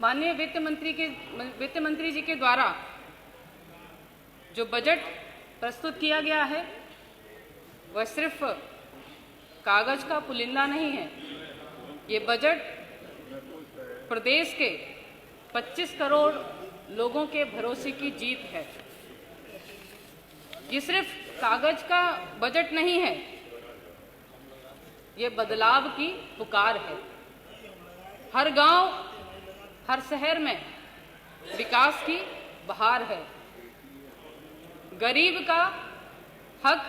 माननीय वित्त मंत्री जी के द्वारा जो बजट प्रस्तुत किया गया है वह सिर्फ कागज का पुलिंदा नहीं है। ये बजट प्रदेश के 25 करोड़ लोगों के भरोसे की जीत है। ये सिर्फ कागज का बजट नहीं है, ये बदलाव की पुकार है। हर गांव, हर शहर में विकास की बहार है। गरीब का हक,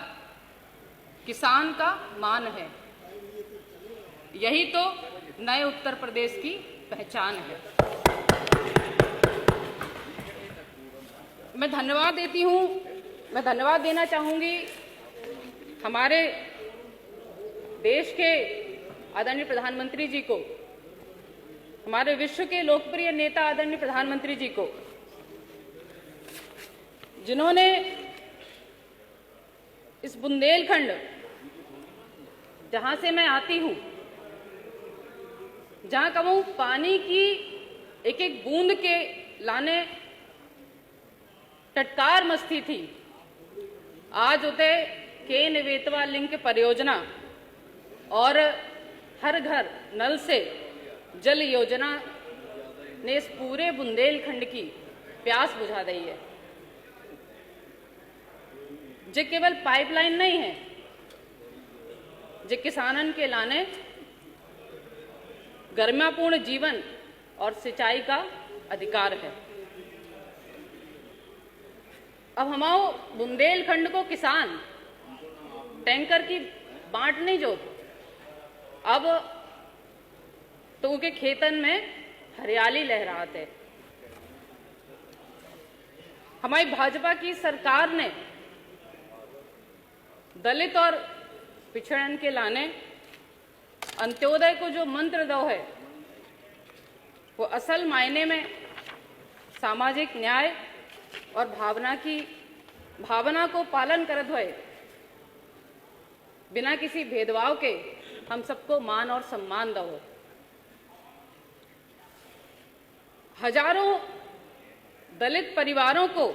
किसान का मान है। यही तो नए उत्तर प्रदेश की पहचान है। मैं धन्यवाद देना चाहूंगी हमारे देश के आदरणीय प्रधानमंत्री जी को, हमारे विश्व के लोकप्रिय नेता आदरणीय प्रधानमंत्री जी को, जिन्होंने इस बुंदेलखंड, जहां से मैं आती हूं, जहां कहूं पानी की एक एक बूंद के लाने टटकार मस्ती थी, आज उते केन बेतवा लिंक परियोजना और हर घर नल से जल योजना ने इस पूरे बुंदेलखंड की प्यास बुझा दी है। जे केवल पाइपलाइन नहीं है, जे किसानन के लाने गरिमापूर्ण जीवन और सिंचाई का अधिकार है। अब हमारे बुंदेलखंड को किसान टैंकर की बांट नहीं जोत, अब तो उनके खेतन में हरियाली लहराते। हमारी भाजपा की सरकार ने दलित और पिछड़न के लाने अंत्योदय को जो मंत्र दो है, वो असल मायने में सामाजिक न्याय और भावना को पालन करत हुए बिना किसी भेदभाव के हम सबको मान और सम्मान दो। हजारों दलित परिवारों को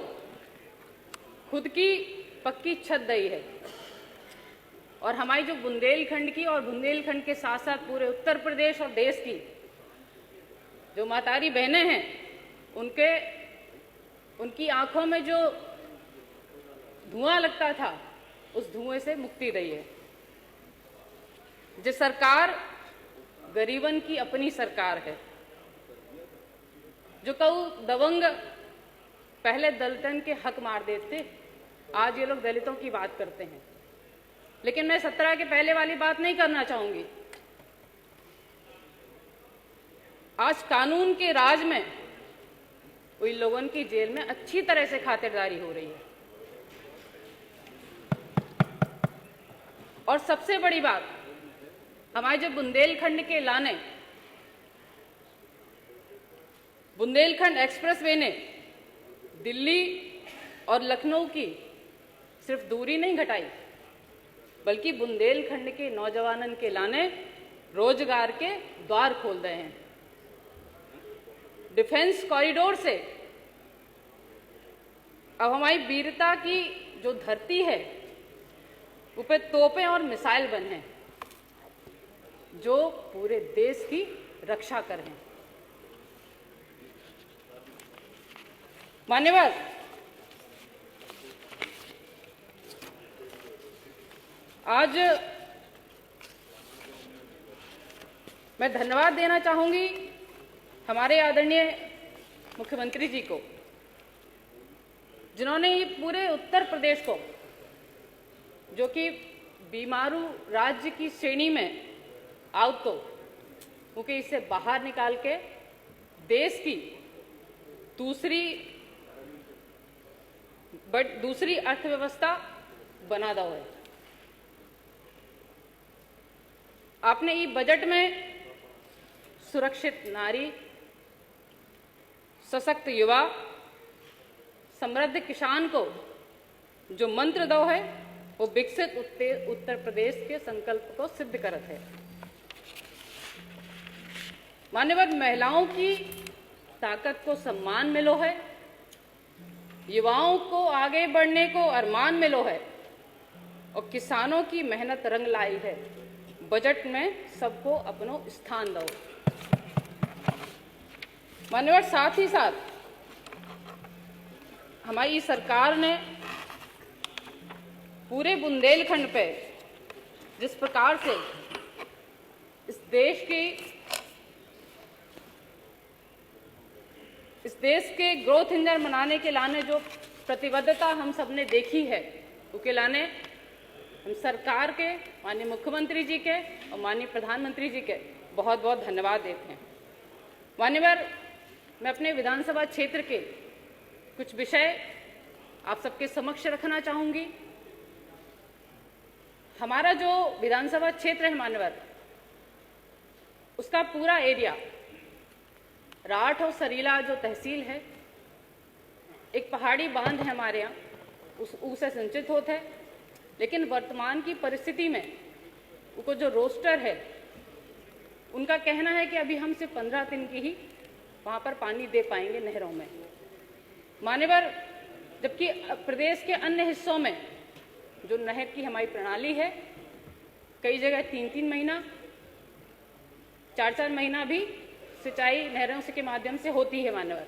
खुद की पक्की छत दी है और हमारी जो बुंदेलखंड की और बुंदेलखंड के साथ साथ पूरे उत्तर प्रदेश और देश की जो मातारी बहनें हैं, उनकी आंखों में जो धुआं लगता था, उस धुएं से मुक्ति दी है। जिस सरकार गरीबन की अपनी सरकार है, जो कहूँ दबंग पहले दलितन के हक मार देते, आज ये लोग दलितों की बात करते हैं। लेकिन मैं 17 के पहले वाली बात नहीं करना चाहूंगी। आज कानून के राज में उन लोगों की जेल में अच्छी तरह से खातिरदारी हो रही है। और सबसे बड़ी बात, हमारे जो बुंदेलखंड के लाने बुंदेलखंड एक्सप्रेसवे ने दिल्ली और लखनऊ की सिर्फ दूरी नहीं घटाई, बल्कि बुंदेलखंड के नौजवानन के लाने रोजगार के द्वार खोल रहे हैं। डिफेंस कॉरिडोर से अब हमारी वीरता की जो धरती है, उस पे तोपें और मिसाइल बने हैं जो पूरे देश की रक्षा करें। मान्यवर, आज मैं धन्यवाद देना चाहूंगी हमारे आदरणीय मुख्यमंत्री जी को, जिन्होंने ये पूरे उत्तर प्रदेश को, जो कि बीमारू राज्य की श्रेणी में आउट तो क्योंकि इससे बाहर निकाल के देश की दूसरी अर्थव्यवस्था बना दो है। आपने ये बजट में सुरक्षित नारी, सशक्त युवा, समृद्ध किसान को जो मंत्र दो है, वो विकसित उत्तर प्रदेश के संकल्प को सिद्ध करत है। मान्यवर, महिलाओं की ताकत को सम्मान मिलो है, युवाओं को आगे बढ़ने को अरमान मिलो है और किसानों की मेहनत रंग लाई है। बजट में सबको अपनो स्थान दो। मान्यवर, साथ ही साथ हमारी सरकार ने पूरे बुंदेलखंड पे जिस प्रकार से इस देश के ग्रोथ इंजन बनाने के लाने जो प्रतिबद्धता हम सबने देखी है, उसके लाने हम सरकार के, माननीय मुख्यमंत्री जी के और माननीय प्रधानमंत्री जी के बहुत बहुत धन्यवाद देते हैं। मान्यवर, मैं अपने विधानसभा क्षेत्र के कुछ विषय आप सबके समक्ष रखना चाहूंगी। हमारा जो विधानसभा क्षेत्र है मान्यवर, उसका पूरा एरिया राठ और सरीला जो तहसील है, एक पहाड़ी बांध है हमारे यहाँ, उससे सिंचित होता है। लेकिन वर्तमान की परिस्थिति में उनको जो रोस्टर है, उनका कहना है कि अभी हम सिर्फ 15 दिन की ही वहाँ पर पानी दे पाएंगे नहरों में। मान्यवर, जबकि प्रदेश के अन्य हिस्सों में जो नहर की हमारी प्रणाली है, कई जगह 3-3 महीना 4-4 महीना भी सिंचाई नहरों से के माध्यम से होती है। मान्यवर,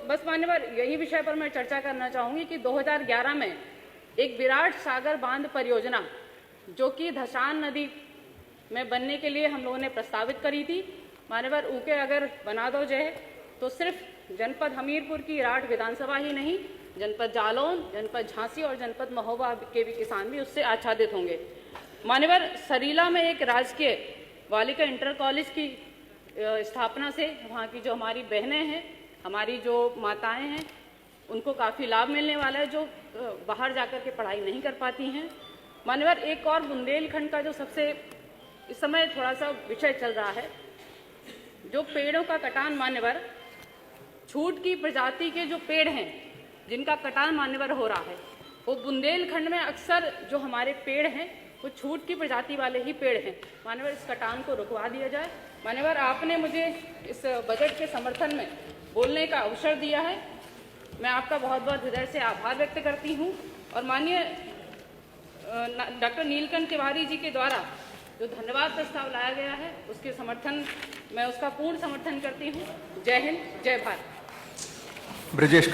बस मान्यवर, यही विषय पर मैं चर्चा करना चाहूंगी कि 2011 में एक विराट सागर बांध परियोजना जो कि धसान नदी में बनने के लिए हम लोगों ने प्रस्तावित करी थी। मान्यवर, ऊके अगर बना दो जाए तो सिर्फ जनपद हमीरपुर की राठ विधानसभा ही नहीं, जनपद जालौन, जनपद झांसी और जनपद महोबा के भी किसान भी उससे आच्छादित होंगे। मान्यवर, सरीला में एक राजकीय बालिका इंटर कॉलेज की स्थापना से वहाँ की जो हमारी बहनें हैं, हमारी जो माताएं हैं, उनको काफ़ी लाभ मिलने वाला है, जो बाहर जाकर के पढ़ाई नहीं कर पाती हैं। मान्यवर, एक और बुंदेलखंड का जो सबसे इस समय थोड़ा सा विषय चल रहा है, जो पेड़ों का कटान। मान्यवर, छूट की प्रजाति के जो पेड़ हैं जिनका कटान मान्यवर हो रहा है, वो बुंदेलखंड में अक्सर जो हमारे पेड़ हैं वो छूट की प्रजाति वाले ही पेड़ हैं। मान्यवर, इस कटान को रुकवा दिया जाए। मान्यवर, आपने मुझे इस बजट के समर्थन में बोलने का अवसर दिया है, मैं आपका बहुत बहुत हृदय से आभार व्यक्त करती हूँ। और माननीय डॉक्टर नीलकंठ तिवारी जी के द्वारा जो धन्यवाद प्रस्ताव लाया गया है, उसके समर्थन, मैं उसका पूर्ण समर्थन करती हूँ। जय हिंद, जय भारत। ब्रजेश